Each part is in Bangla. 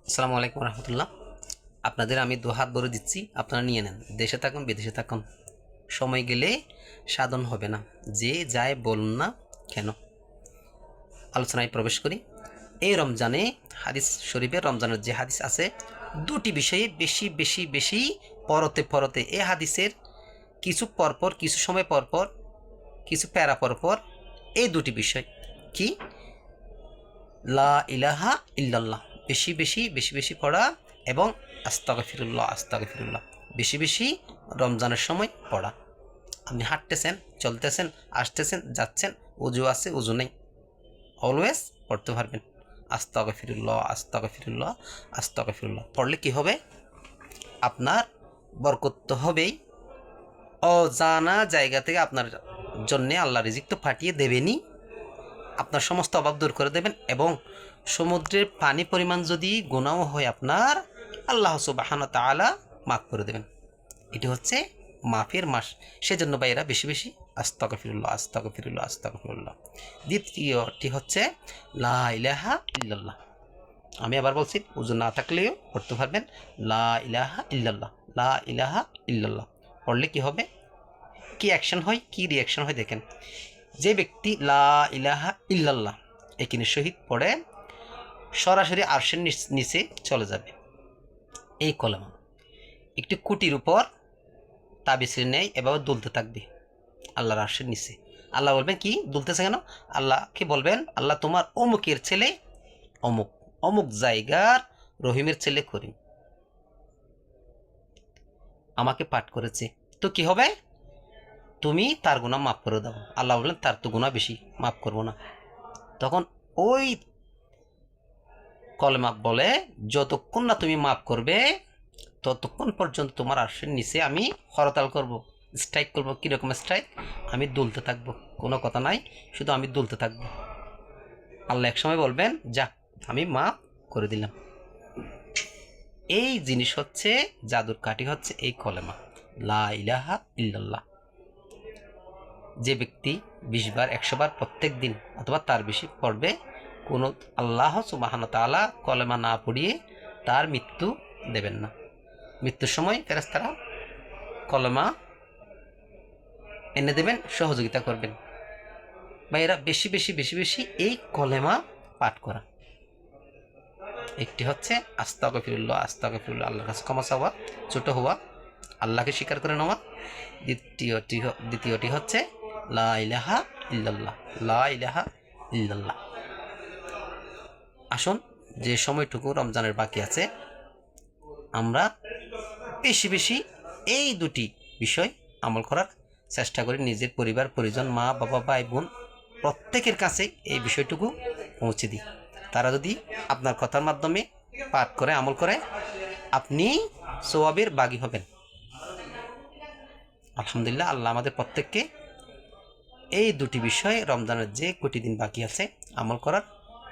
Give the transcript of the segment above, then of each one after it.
আসসালামু আলাইকুম রহমতুল্লাহ। আপনাদের আমি দুহাত ভরে দিচ্ছি, আপনারা নিয়ে নেন। দেশে থাকুন বিদেশে থাকুন, সময় গেলে সাধন হবে না। যে যায় বলুন না কেন। আলোচনায় প্রবেশ করি। এই রমজানে হাদিস শরীফের রমজানের যে হাদিস আছে, দুটি বিষয়ে বেশি বেশি বেশি পরতে পরতে এই হাদিসের কিছু পরপর, কিছু সময় পরপর, কিছু প্যারা পরপর এই দুটি বিষয় কি? লা ইলাহা ইল্লাল্লাহ বেশি বেশি বেশি বেশি পড়া এবং আস্তাগফিরুল্লাহ আস্তাগফিরুল্লাহ বেশি বেশি রমজানের সময় পড়া। আপনি হাঁটতেছেন, চলতেছেন, আসতেছেন, যাচ্ছেন, উজু আছে, উজু নেই, অলওয়েজ পড়তে পারবেন আস্তাগফিরুল্লাহ আস্তাগফিরুল্লাহ আস্তাগফিরুল্লাহ। পড়লে কি হবে? আপনার বরকত তো হবেই, অজানা জায়গা থেকে আপনার জন্যে আল্লাহ রিজিক তো পাঠিয়ে দেবেনই, আপনার সমস্ত অভাব দূর করে দেবেন। এবং সমুদ্রের পানি পরিমাণ যদি গুনাহ হয় আপনার, আল্লাহ সুবহানাহু ওয়া তাআলা মাফ করে দেবেন। এটি হচ্ছে মাফের মাস। সেজন্য ভাইয়েরা বেশি বেশি আস্তাগফিরুল্লাহ আস্তাগফিরুল্লাহ আস্তাগফিরুল্লাহ। দ্বিতীয়টি হচ্ছে লা ইলাহা ইল্লাল্লাহ। আমি আবার বলছি, উযু না থাকলেও পড়তে পারবেন লা ইলাহা ইল্লাল্লাহ, লা ইলাহা ইল্লাল্লাহ। পড়লে কি হবে, কি অ্যাকশন হয়, কি রিয়াকশন হয় দেখেন। যে ব্যক্তি লা ইলাহা ইল্লাল্লাহ একিনের সহিত পড়ে, সরাসরি আরশের নিচে চলে যাবে। এই কলমা একটি কুটির উপর তাবিজের নেয়, এভাবে দুলতে থাকবে আল্লাহর আরশের নিচে। আল্লাহ বলবেন, কি দুলতেছে কেন? আল্লাহকে বলবেন, আল্লাহ তোমার অমুকের ছেলে অমুক, অমুক জায়গার রহিমের ছেলে করিম আমাকে পাঠ করেছে, তো কি হবে? তুমি তার গুনাহ মাফ করে দাও। আল্লাহ বললেন, তার তো গুনাহ বেশি, মাফ করবো না। তখন ওই কলেমা বলে, যতক্ষণ না তুমি মাফ করবে ততক্ষণ পর্যন্ত তোমার আরশের নিচে আমি হরতাল করব, স্ট্রাইক করব। কীরকম স্ট্রাইক? আমি দুলতে থাকবো, কোনো কথা নাই, শুধু আমি দুলতে থাকবো। আল্লাহ এক সময় বলবেন, যা, আমি মাফ করে দিলাম। এই জিনিস হচ্ছে জাদুর কাঠি, হচ্ছে এই কলেমা লা ইলাহা ইল্লাল্লাহ। যে ব্যক্তি 20 বার 100 বার প্রত্যেক দিন অথবা তার বেশি পড়বে, কোনো আল্লাহ সুবহানাহু ওয়া তাআলা কলেমা না পড়িয়ে তার মৃত্যু দেবেন না। মৃত্যুর সময় ফেরেশতারা কলেমা এনে দেবেন, সহযোগিতা করবেন। বা এরা বেশি বেশি বেশি বেশি এই কলেমা পাঠ করা। একটি হচ্ছে আস্তাগফিরুল্লাহ আস্তাগফিরুল্লাহ, আল্লাহর কাছে ক্ষমা চাওয়া, ছোট হওয়া, আল্লাহকে স্বীকার করে নেওয়া। দ্বিতীয়টি হচ্ছে লা ইলাহা ইল্লাল্লাহ, লা ইলাহা ইল্লাল্লাহ। আসুন, যে সময়টুকু রমজানের বাকি আছে, আমরা বেশি বেশি এই দুটি বিষয় আমল করার চেষ্টা করি। নিজের পরিবার পরিজন, মা বাবা, ভাই বোন, প্রত্যেকের কাছে এই বিষয়টুকু পৌঁছে দিই। তারা যদি আপনার কথার মাধ্যমে পাঠ করে, আমল করে, আপনি সওয়াবের বাগী হবেন। আলহামদুলিল্লাহ, আল্লাহ আমাদের প্রত্যেককে এই দুটি বিষয়ে রমজানের যে কটি দিন বাকি আছে আমল করার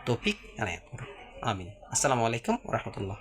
তৌফিক এনায়েত করুন। আমিন। আসসালামু আলাইকুম রহমতুল্লাহ।